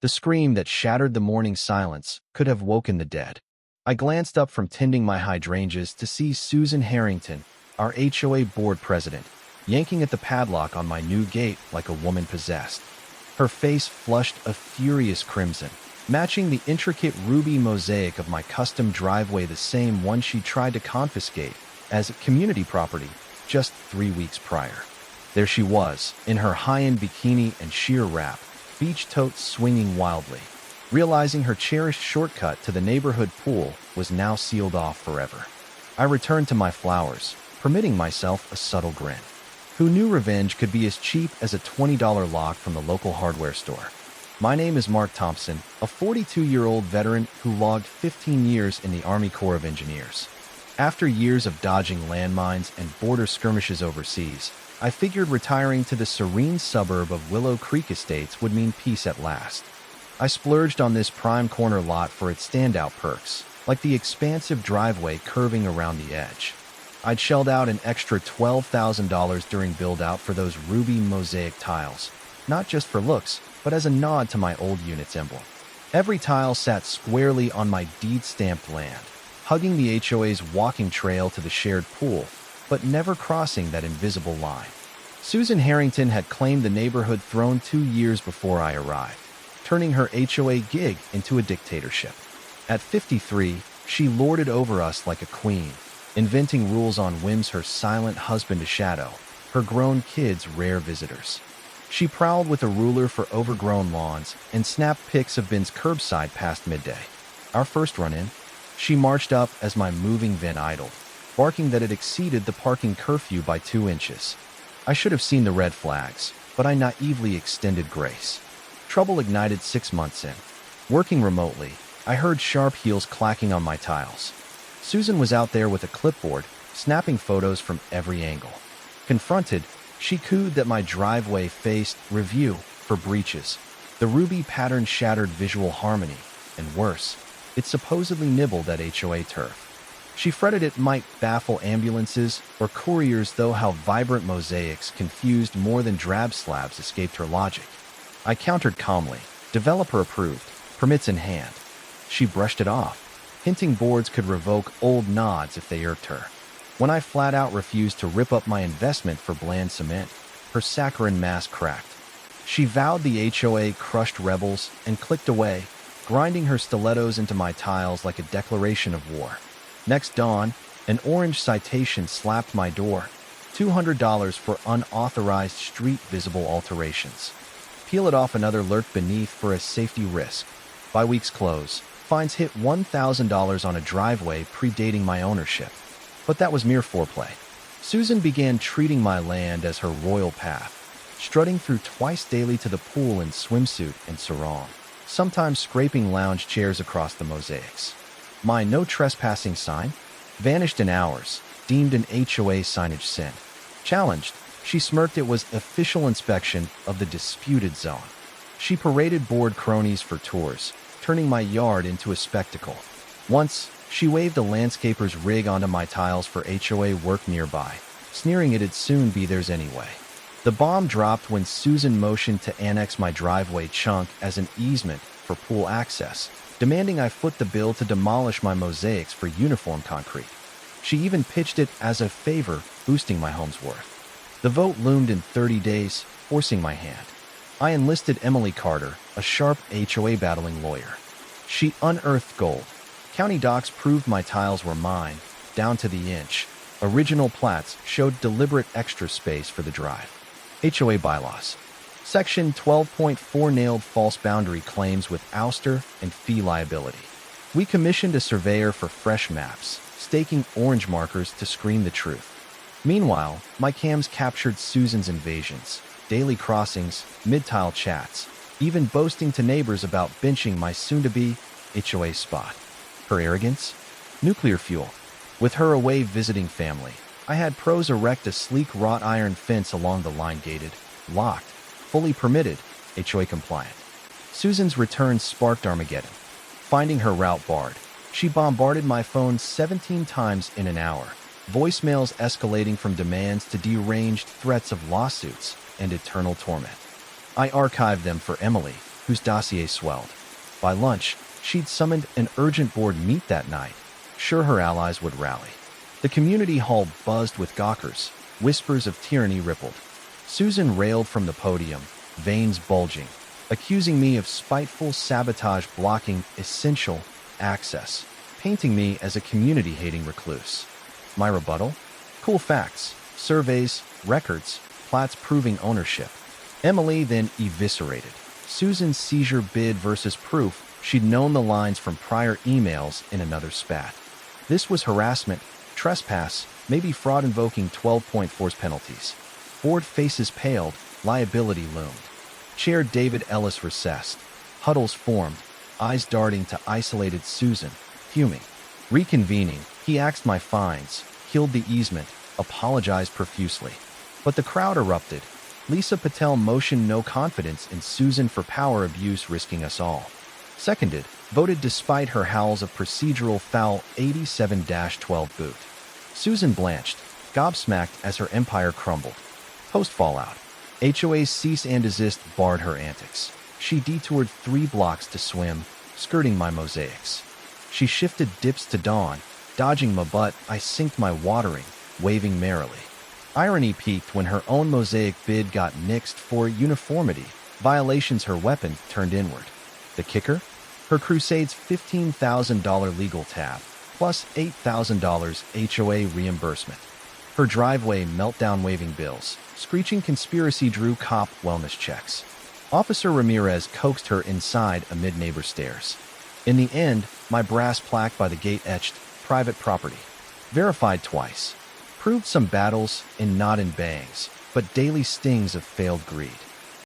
The scream that shattered the morning silence could have woken the dead. I glanced up from tending my hydrangeas to see Susan Harrington, our HOA board president, yanking at the padlock on my new gate like a woman possessed. Her face flushed a furious crimson, matching the intricate ruby mosaic of my custom driveway, the same one she tried to confiscate as community property just 3 weeks prior. There she was, in her high-end bikini and sheer wrap, beach totes swinging wildly, realizing her cherished shortcut to the neighborhood pool was now sealed off forever. I returned to my flowers, permitting myself a subtle grin. Who knew revenge could be as cheap as a $20 lock from the local hardware store? My name is Mark Thompson, a 42-year-old veteran who logged 15 years in the Army Corps of Engineers. After years of dodging landmines and border skirmishes overseas, I figured retiring to the serene suburb of Willow Creek Estates would mean peace at last. I splurged on this prime corner lot for its standout perks, like the expansive driveway curving around the edge. I'd shelled out an extra $12,000 during build-out for those ruby mosaic tiles, not just for looks, but as a nod to my old unit's emblem. Every tile sat squarely on my deed-stamped land, hugging the HOA's walking trail to the shared pool, but never crossing that invisible line. Susan Harrington had claimed the neighborhood throne 2 years before I arrived, turning her HOA gig into a dictatorship. At 53, she lorded over us like a queen, inventing rules on whims, her silent husband a shadow, her grown kids rare visitors. She prowled with a ruler for overgrown lawns and snapped pics of bins curbside past midday. Our first run-in, she marched up as my moving van idled, barking that it exceeded the parking curfew by 2 inches. I should have seen the red flags, but I naively extended grace. Trouble ignited 6 months in. Working remotely, I heard sharp heels clacking on my tiles. Susan was out there with a clipboard, snapping photos from every angle. Confronted, she cooed that my driveway faced review for breaches. The ruby pattern shattered visual harmony, and worse, it supposedly nibbled at HOA turf. She fretted it might baffle ambulances or couriers, though how vibrant mosaics confused more than drab slabs escaped her logic. I countered calmly, developer approved, permits in hand. She brushed it off, hinting boards could revoke old nods if they irked her. When I flat out refused to rip up my investment for bland cement, her saccharine mask cracked. She vowed the HOA crushed rebels and clicked away, grinding her stilettos into my tiles like a declaration of war. Next dawn, an orange citation slapped my door, $200 for unauthorized street visible alterations. Peel it off, another lurked beneath for a safety risk. By week's close, fines hit $1,000 on a driveway predating my ownership. But that was mere foreplay. Susan began treating my land as her royal path, strutting through twice daily to the pool in swimsuit and sarong, sometimes scraping lounge chairs across the mosaics. My no trespassing sign vanished in hours, deemed an HOA signage sin. Challenged, she smirked it was official inspection of the disputed zone. She paraded board cronies for tours, turning my yard into a spectacle. Once, she waved a landscaper's rig onto my tiles for HOA work nearby, sneering it'd soon be theirs anyway. The bomb dropped when Susan motioned to annex my driveway chunk as an easement for pool access, demanding I foot the bill to demolish my mosaics for uniform concrete. She even pitched it as a favor, boosting my home's worth. The vote loomed in 30 days, forcing my hand. I enlisted Emily Carter, a sharp HOA battling lawyer. She unearthed gold. County docs proved my tiles were mine, down to the inch. Original plats showed deliberate extra space for the drive. HOA bylaws. Section 12.4 nailed false boundary claims with ouster and fee liability. We commissioned a surveyor for fresh maps, staking orange markers to scream the truth. Meanwhile, my cams captured Susan's invasions, daily crossings, mid-tile chats, even boasting to neighbors about benching my soon-to-be HOA spot. Her arrogance? Nuclear fuel. With her away visiting family, I had pros erect a sleek wrought iron fence along the line, gated, locked, fully permitted, HOA compliant. Susan's return sparked Armageddon. Finding her route barred, she bombarded my phone 17 times in an hour, voicemails escalating from demands to deranged threats of lawsuits and eternal torment. I archived them for Emily, whose dossier swelled. By lunch, she'd summoned an urgent board meet that night, sure her allies would rally. The community hall buzzed with gawkers, whispers of tyranny rippled. Susan railed from the podium, veins bulging, accusing me of spiteful sabotage blocking essential access, painting me as a community-hating recluse. My rebuttal? Cool facts, surveys, records, plats proving ownership. Emily then eviscerated Susan's seizure bid versus proof she'd known the lines from prior emails in another spat. This was harassment, trespass, maybe fraud invoking 12-point force penalties. Board faces paled, liability loomed. Chair David Ellis recessed. Huddles formed, eyes darting to isolated Susan, fuming. Reconvening, he axed my fines, killed the easement, apologized profusely. But the crowd erupted. Lisa Patel motioned no confidence in Susan for power abuse risking us all. Seconded, voted despite her howls of procedural foul 87-12 boot. Susan blanched, gobsmacked as her empire crumbled. Post-fallout, HOA's cease and desist barred her antics. She detoured 3 blocks to swim, skirting my mosaics. She shifted dips to dawn, dodging my butt. I synced my watering, waving merrily. Irony peaked when her own mosaic bid got nixed for uniformity, violations her weapon turned inward. The kicker? Her crusade's $15,000 legal tab, plus $8,000 HOA reimbursement. Her driveway meltdown waving bills, screeching conspiracy drew cop wellness checks. Officer Ramirez coaxed her inside amid neighbor stares. In the end, my brass plaque by the gate etched, private property. Verified twice. Proved some battles and not in bangs, but daily stings of failed greed.